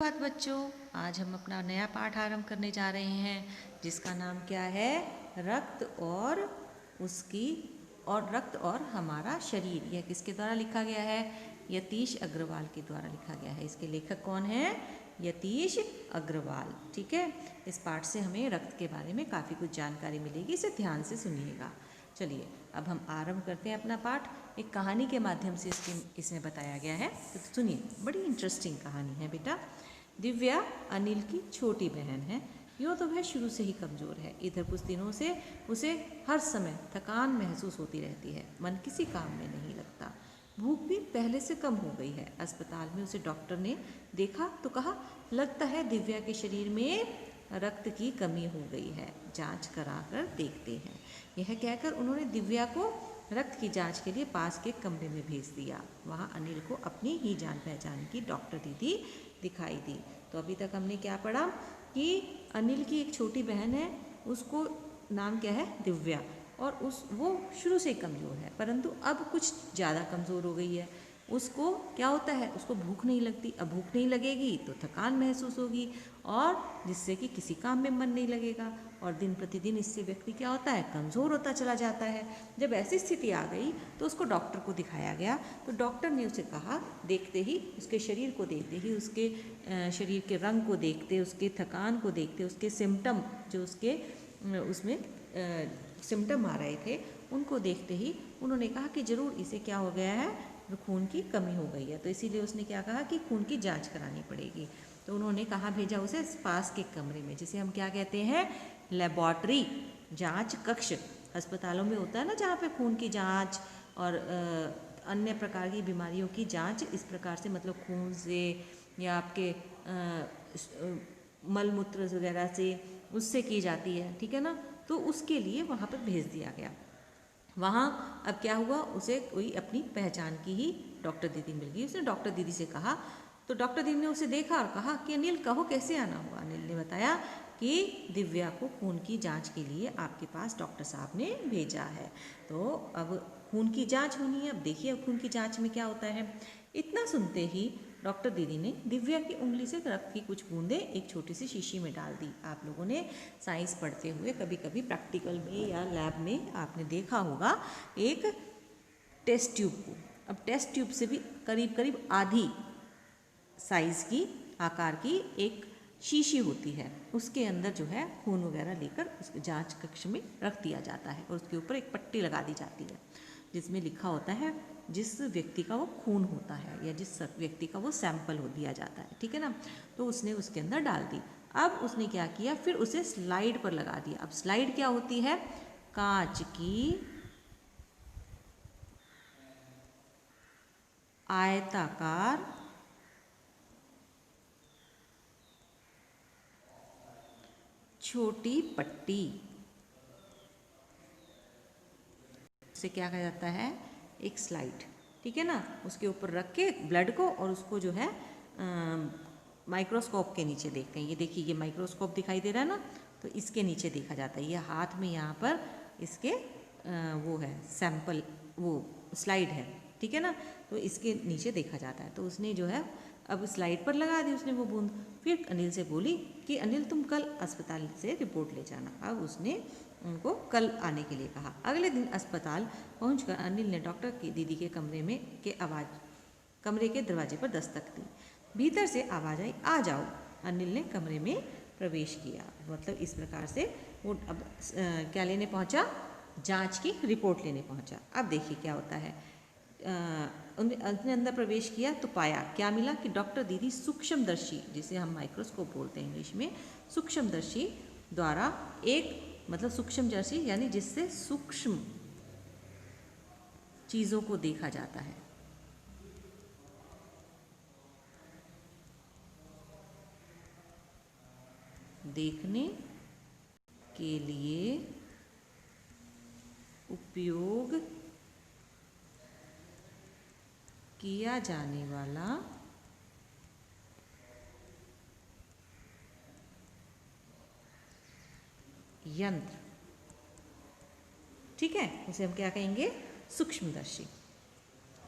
बात बच्चों, आज हम अपना नया पाठ आरंभ करने जा रहे हैं जिसका नाम क्या है? रक्त और उसकी और रक्त और हमारा शरीर। यह किसके द्वारा लिखा गया है? यतीश अग्रवाल के द्वारा लिखा गया है। इसके लेखक कौन है? यतीश अग्रवाल। ठीक है, इस पाठ से हमें रक्त के बारे में काफ़ी कुछ जानकारी मिलेगी, इसे ध्यान से सुनिएगा। चलिए अब हम आरंभ करते हैं अपना पाठ। एक कहानी के माध्यम से इसमें बताया गया है, तो सुनिए। बड़ी इंटरेस्टिंग कहानी है बेटा। दिव्या अनिल की छोटी बहन है। यूँ तो वह शुरू से ही कमज़ोर है। इधर कुछ दिनों से उसे हर समय थकान महसूस होती रहती है। मन किसी काम में नहीं लगता। भूख भी पहले से कम हो गई है। अस्पताल में उसे डॉक्टर ने देखा तो कहा, लगता है दिव्या के शरीर में रक्त की कमी हो गई है, जांच कराकर देखते हैं। यह कहकर उन्होंने दिव्या को रक्त की जांच के लिए पास के कमरे में भेज दिया। वहाँ अनिल को अपनी ही जान पहचान की डॉक्टर दीदी दिखाई दी। तो अभी तक हमने क्या पढ़ा कि अनिल की एक छोटी बहन है, उसको नाम क्या है? दिव्या। और वो शुरू से ही कमज़ोर है, परंतु अब कुछ ज़्यादा कमज़ोर हो गई है। उसको क्या होता है? उसको भूख नहीं लगती। अब भूख नहीं लगेगी तो थकान महसूस होगी, और जिससे कि किसी काम में मन नहीं लगेगा, और दिन प्रतिदिन इससे व्यक्ति क्या होता है? कमज़ोर होता चला जाता है। जब ऐसी स्थिति आ गई तो उसको डॉक्टर को दिखाया गया। तो डॉक्टर ने उसे कहा, देखते ही उसके शरीर को देखते ही, उसके शरीर के रंग को देखते, उसके थकान को देखते, उसके सिम्टम जो उसके उसमें सिम्टम आ रहे थे, उनको देखते ही उन्होंने कहा कि ज़रूर इसे क्या हो गया है? खून की कमी हो गई है। तो इसीलिए उसने क्या कहा कि खून की जांच करानी पड़ेगी। तो उन्होंने कहाँ भेजा उसे? पास के कमरे में, जिसे हम क्या कहते हैं? लेबॉर्ट्री, जांच कक्ष। अस्पतालों में होता है ना, जहाँ पे खून की जांच और अन्य प्रकार की बीमारियों की जांच इस प्रकार से, मतलब खून से या आपके मल मूत्र वगैरह से, उससे की जाती है। ठीक है ना? तो उसके लिए वहाँ पर भेज दिया गया। वहाँ अब क्या हुआ? उसे कोई अपनी पहचान की ही डॉक्टर दीदी मिल गई। उसने डॉक्टर दीदी से कहा, तो डॉक्टर दीदी ने उसे देखा और कहा कि अनिल कहो कैसे आना हुआ? अनिल ने बताया कि दिव्या को खून की जांच के लिए आपके पास डॉक्टर साहब ने भेजा है। तो अब खून की जांच होनी है। अब देखिए अब खून की जांच में क्या होता है। इतना सुनते ही डॉक्टर दीदी ने दिव्या की उंगली से रक्त की कुछ बूंदें एक छोटी सी शीशी में डाल दी। आप लोगों ने साइंस पढ़ते हुए कभी कभी प्रैक्टिकल में या लैब में आपने देखा होगा एक टेस्ट ट्यूब को। अब टेस्ट ट्यूब से भी करीब करीब आधी साइज़ की, आकार की एक शीशी होती है, उसके अंदर जो है खून वगैरह लेकर उस जांच कक्ष में रख दिया जाता है, और उसके ऊपर एक पट्टी लगा दी जाती है जिसमें लिखा होता है जिस व्यक्ति का वो खून होता है या जिस व्यक्ति का वो सैंपल हो दिया जाता है। ठीक है ना? तो उसने उसके अंदर डाल दी। अब उसने क्या किया, फिर उसे स्लाइड पर लगा दिया। अब स्लाइड क्या होती है? कांच की आयताकार छोटी पट्टी से क्या कहा जाता है? एक स्लाइड। ठीक है ना? उसके ऊपर रख के ब्लड को, और उसको जो है माइक्रोस्कोप के नीचे देखते हैं। ये देखिए, ये माइक्रोस्कोप दिखाई दे रहा है ना, तो इसके नीचे देखा जाता है। ये हाथ में यहाँ पर इसके वो है सैंपल, वो स्लाइड है। ठीक है ना? तो इसके नीचे देखा जाता है। तो उसने जो है अब स्लाइड पर लगा दी उसने वो बूंद। फिर अनिल से बोली कि अनिल तुम कल अस्पताल से रिपोर्ट ले जाना। अब उसने उनको कल आने के लिए कहा। अगले दिन अस्पताल पहुंचकर अनिल ने डॉक्टर की दीदी के कमरे के दरवाजे पर दस्तक दी। भीतर से आवाज़ आई, आ जाओ। अनिल ने कमरे में प्रवेश किया। मतलब इस प्रकार से वो अब क्या लेने पहुंचा? जांच की रिपोर्ट लेने पहुंचा। अब देखिए क्या होता है। उन्होंने अंदर प्रवेश किया तो पाया, क्या मिला कि डॉक्टर दीदी सूक्ष्मदर्शी, जिसे हम माइक्रोस्कोप बोलते हैं इंग्लिश में, सूक्ष्मदर्शी द्वारा एक, मतलब सूक्ष्मदर्शी यानी जिससे सूक्ष्म चीज़ों को देखा जाता है। देखने के लिए उपयोग किया जाने वाला यंत्र, ठीक है, उसे हम क्या कहेंगे? सूक्ष्मदर्शी।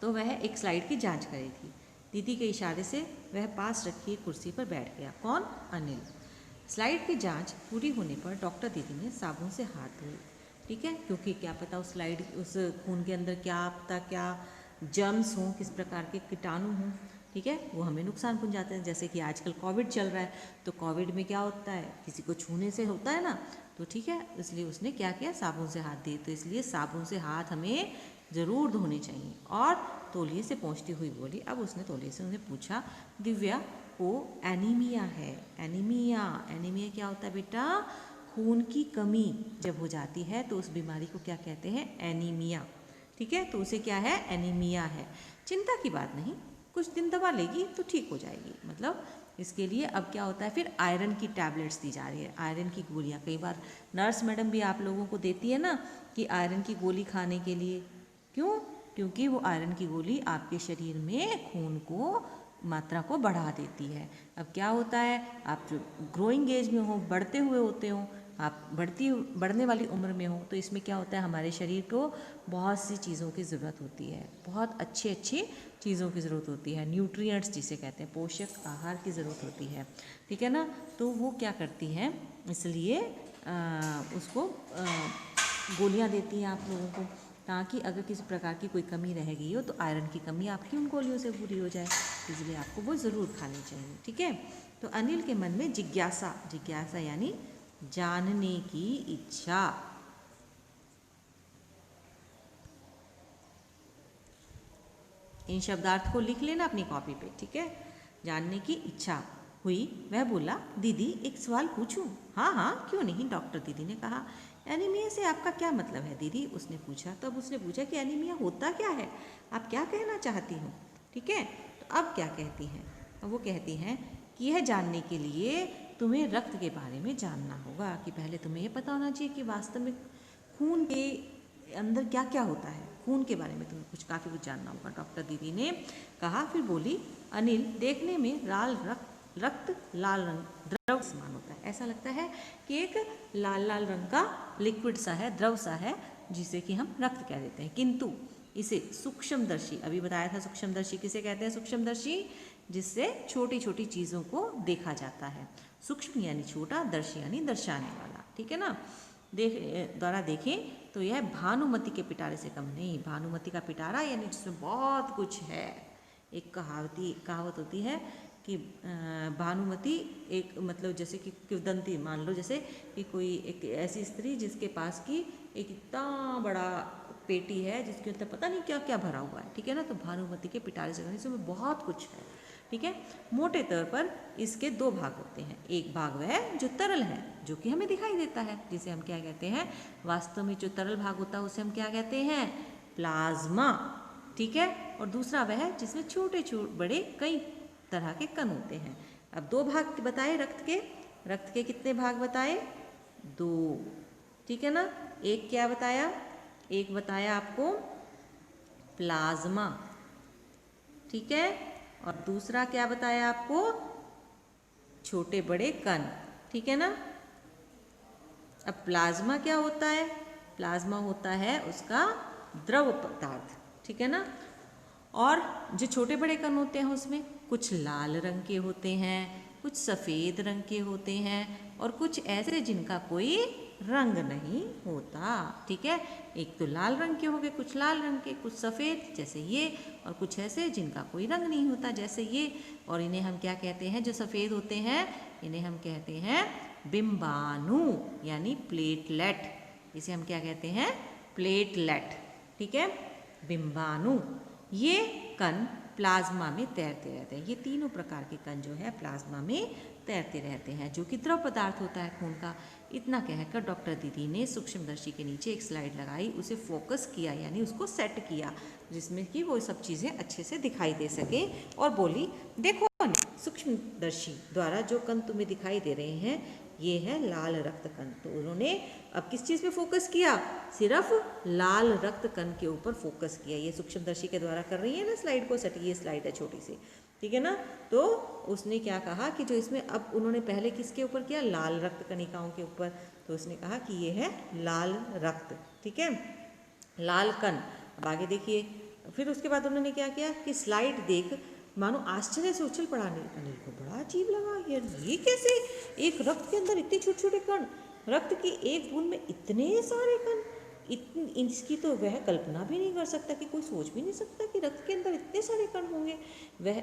तो वह एक स्लाइड की जांच कर रही थी। दीदी के इशारे से वह पास रखी कुर्सी पर बैठ गया। कौन? अनिल। स्लाइड की जांच पूरी होने पर डॉक्टर दीदी ने साबुन से हाथ धोए। ठीक है, क्योंकि क्या पता उस खून के अंदर क्या पता क्या जर्म्स हों, किस प्रकार के कीटाणु हों, ठीक है, वो हमें नुकसान पहुंचाते हैं। जैसे कि आजकल कोविड चल रहा है, तो कोविड में क्या होता है, किसी को छूने से होता है ना, तो ठीक है, इसलिए उसने क्या किया, साबुन से हाथ दिए। तो इसलिए साबुन से हाथ हमें ज़रूर धोने चाहिए। और तौलिए से पहुँचती हुई बोली, अब उसने तौलिए से उन्हें पूछा, दिव्या को एनीमिया है। एनीमिया, एनीमिया क्या होता है बेटा? खून की कमी जब हो जाती है तो उस बीमारी को क्या कहते हैं? एनीमिया। ठीक है, तो उसे क्या है? एनीमिया है। चिंता की बात नहीं, कुछ दिन दवा लेगी तो ठीक हो जाएगी। मतलब इसके लिए अब क्या होता है, फिर आयरन की टैबलेट्स दी जा रही है, आयरन की गोलियां। कई बार नर्स मैडम भी आप लोगों को देती है ना कि आयरन की गोली खाने के लिए। क्यों? क्योंकि वो आयरन की गोली आपके शरीर में खून को मात्रा को बढ़ा देती है। अब क्या होता है, आप जो ग्रोइंग एज में हो, बढ़ते हुए होते हो, आप बढ़ने वाली उम्र में हो, तो इसमें क्या होता है, हमारे शरीर को बहुत सी चीज़ों की ज़रूरत होती है, बहुत अच्छी अच्छी चीज़ों की ज़रूरत होती है, न्यूट्रिएंट्स जिसे कहते हैं, पोषक आहार की ज़रूरत होती है। ठीक है ना, तो वो क्या करती हैं, इसलिए उसको गोलियां देती हैं आप लोगों को, ताकि अगर किसी प्रकार की कोई कमी रह गई हो तो आयरन की कमी आपकी उन गोलियों से पूरी हो जाए। इसलिए आपको वो ज़रूर खानी चाहिए। ठीक है, तो अनिल के मन में जिज्ञासा, जिज्ञासा यानी जानने की इच्छा। इन शब्दार्थ को लिख लेना अपनी कॉपी पे। ठीक है, जानने की इच्छा हुई। वह बोला, दीदी एक सवाल पूछूं? हाँ हाँ, क्यों नहीं, डॉक्टर दीदी ने कहा। एनीमिया से आपका क्या मतलब है दीदी? उसने पूछा। तब उसने पूछा कि एनीमिया होता क्या है, आप क्या कहना चाहती हो? ठीक है, तो अब क्या कहती हैं? अब वो कहती हैं कि यह जानने के लिए तुम्हें रक्त के बारे में जानना होगा, कि पहले तुम्हें ये पता होना चाहिए कि वास्तव में खून के अंदर क्या क्या होता है। खून के बारे में तुम्हें काफ़ी कुछ जानना होगा, डॉक्टर दीदी ने कहा। फिर बोली, अनिल देखने में रक्त लाल रंग द्रव समान होता है। ऐसा लगता है कि एक लाल लाल रंग का लिक्विड सा है, द्रव सा है, जिसे कि हम रक्त कह देते हैं। किंतु इसे सूक्ष्मदर्शी, अभी बताया था सूक्ष्मदर्शी किसे कहते हैं? सूक्ष्मदर्शी जिससे छोटी छोटी चीज़ों को देखा जाता है। सूक्ष्म यानी छोटा, दर्शी यानी दर्शाने वाला। ठीक है ना, द्वारा देखें तो यह भानुमति के पिटारे से कम नहीं। भानुमति का पिटारा यानी जिसमें बहुत कुछ है। एक कहावत होती है कि भानुमति एक, मतलब जैसे कि किंवदंती, मान लो जैसे कि कोई एक ऐसी स्त्री जिसके पास की एक इतना बड़ा पेटी है जिसके अंदर पता नहीं क्या क्या भरा हुआ है। ठीक है ना, तो भानुमति के पिटारे से कम, इसमें बहुत कुछ है। ठीक है, मोटे तौर पर इसके दो भाग होते हैं। एक भाग वह जो तरल है, जो कि हमें दिखाई देता है, जिसे हम क्या कहते हैं, वास्तव में जो तरल भाग होता है उसे हम क्या कहते हैं? प्लाज्मा। ठीक है, और दूसरा वह जिसमें छोटे बड़े कई तरह के कण होते हैं। अब दो भाग बताए रक्त के कितने भाग बताए? 2। ठीक है ना, एक क्या बताया? एक बताया आपको प्लाज्मा। ठीक है, और दूसरा क्या बताया आपको? छोटे बड़े कण। ठीक है ना, अब प्लाज्मा क्या होता है? प्लाज्मा होता है उसका द्रव पदार्थ। ठीक है ना, और जो छोटे बड़े कण होते हैं उसमें कुछ लाल रंग के होते हैं, कुछ सफ़ेद रंग के होते हैं, और कुछ ऐसे जिनका कोई रंग नहीं होता। ठीक है, एक तो लाल रंग के हो गए, कुछ लाल रंग के, कुछ सफ़ेद जैसे ये, और कुछ ऐसे जिनका कोई रंग नहीं होता जैसे ये। और इन्हें हम क्या कहते हैं? जो सफ़ेद होते हैं इन्हें हम कहते हैं बिंबाणु यानी प्लेटलेट। इसे हम क्या कहते हैं? प्लेटलेट। ठीक है, बिंबाणु। ये कण प्लाज्मा में तैरते रहते हैं। ये तीनों प्रकार के कण जो है प्लाज्मा में तैरते रहते हैं, जो कि द्रव पदार्थ होता है खून का। इतना कहकर डॉक्टर दीदी ने सूक्ष्मदर्शी के नीचे एक स्लाइड लगाई, उसे फोकस किया यानी उसको सेट किया, जिसमें कि वो सब चीज़ें अच्छे से दिखाई दे सके, और बोली, देखो सूक्ष्मदर्शी द्वारा जो कण तुम्हें दिखाई दे रहे हैं ये है लाल रक्त कण। तो उन्होंने अब किस चीज़ पे फोकस किया? सिर्फ लाल रक्त कण के ऊपर फोकस किया। ये सूक्ष्मदर्शी के द्वारा कर रही है ना स्लाइड को सेट, ये स्लाइड है छोटी सी। ठीक है ना, तो उसने क्या कहा कि जो इसमें, अब उन्होंने पहले किसके ऊपर किया? लाल रक्त कणिकाओं के ऊपर। तो उसने कहा कि ये है लाल रक्त। ठीक है, लाल कण। अब आगे देखिए, फिर उसके बाद उन्होंने क्या किया कि स्लाइड देख मानो आश्चर्य से उछल पड़ा। अनिल को बड़ा अजीब लगा, यार ये कैसे, एक रक्त के अंदर इतने छोटे छोटे कण, रक्त की एक बूंद में इतने सारे कण, इसकी तो वह कल्पना भी नहीं कर सकता, कि कोई सोच भी नहीं सकता कि रक्त के अंदर इतने सारे कण होंगे। वह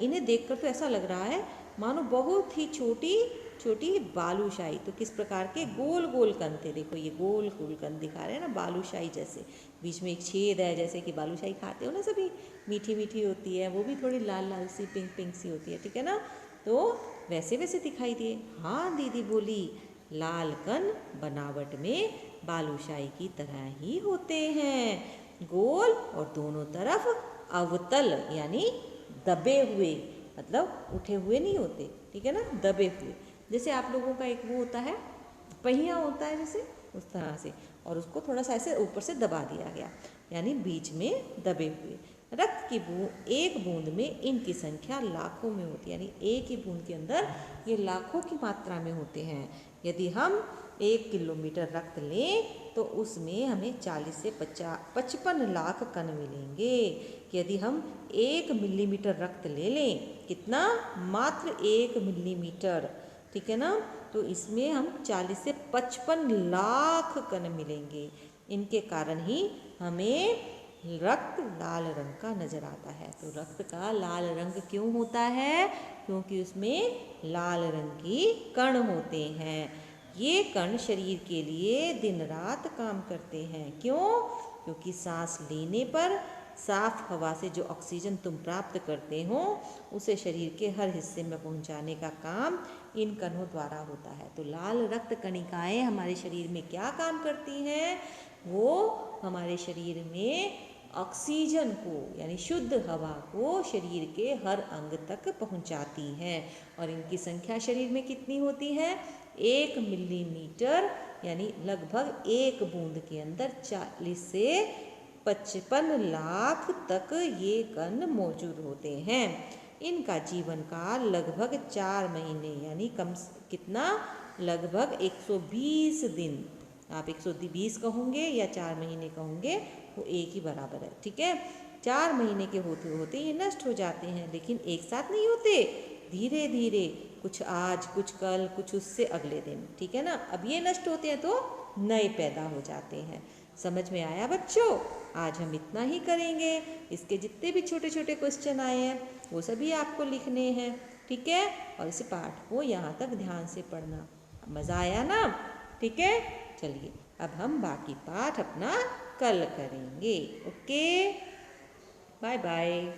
इन्हें देखकर तो ऐसा लग रहा है मानो बहुत ही छोटी छोटी बालूशाही। तो किस प्रकार के गोल गोल कण थे, देखो ये गोल गोल कण दिखा रहे हैं ना, बालूशाही जैसे, बीच में एक छेद है, जैसे कि बालूशाही खाते हो ना सभी, मीठी मीठी होती है, वो भी थोड़ी लाल लाल सी पिंक पिंक सी होती है, ठीक है ना। तो वैसे वैसे दिखाई दिए। हाँ दीदी बोली, लाल कण बनावट में बालूशाही की तरह ही होते हैं, गोल और दोनों तरफ अवतल यानी दबे हुए, मतलब उठे हुए नहीं होते, ठीक है ना, दबे हुए। जैसे आप लोगों का एक वो होता है, पहिया होता है जैसे, उस तरह से, और उसको थोड़ा सा ऐसे ऊपर से दबा दिया गया, यानी बीच में दबे हुए। रक्त की बूंद, एक बूंद में इनकी संख्या लाखों में होती है, यानी एक ही बूंद के अंदर ये लाखों की मात्रा में होते हैं। यदि हम 1 किलोमीटर रक्त लें तो उसमें हमें 40 से 55 लाख कण मिलेंगे। यदि हम 1 मिलीमीटर रक्त ले लें, कितना, मात्र 1 मिलीमीटर, ठीक है ना, तो इसमें हम 40 से 55 लाख कण मिलेंगे। इनके कारण ही हमें रक्त लाल रंग का नजर आता है। तो रक्त का लाल रंग क्यों होता है, क्योंकि उसमें लाल रंग की कण होते हैं। ये कण शरीर के लिए दिन रात काम करते हैं। क्यों, क्योंकि सांस लेने पर साफ हवा से जो ऑक्सीजन तुम प्राप्त करते हो उसे शरीर के हर हिस्से में पहुंचाने का काम इन कणों द्वारा होता है। तो लाल रक्त कणिकाएं हमारे शरीर में क्या काम करती हैं, वो हमारे शरीर में ऑक्सीजन को यानी शुद्ध हवा को शरीर के हर अंग तक पहुंचाती हैं। और इनकी संख्या शरीर में कितनी होती है, 1 मिलीमीटर यानी लगभग एक बूंद के अंदर 40 से 55 लाख तक ये कण मौजूद होते हैं। इनका जीवन काल लगभग 4 महीने यानी कितना, लगभग 120 दिन। आप 120 कहोगे या 4 महीने कहोगे, वो एक ही बराबर है, ठीक है। 4 महीने के होते होते ये नष्ट हो जाते हैं, लेकिन एक साथ नहीं होते, धीरे धीरे, कुछ आज, कुछ कल, कुछ उससे अगले दिन, ठीक है ना। अब ये नष्ट होते हैं तो नए पैदा हो जाते हैं। समझ में आया बच्चों? आज हम इतना ही करेंगे। इसके जितने भी छोटे छोटे क्वेश्चन आए हैं वो सभी आपको लिखने हैं, ठीक है। और इस पाठ को यहाँ तक ध्यान से पढ़ना। मज़ा आया ना? ठीक है, चलिए अब हम बाकी पाठ अपना कल करेंगे। Okay, bye bye.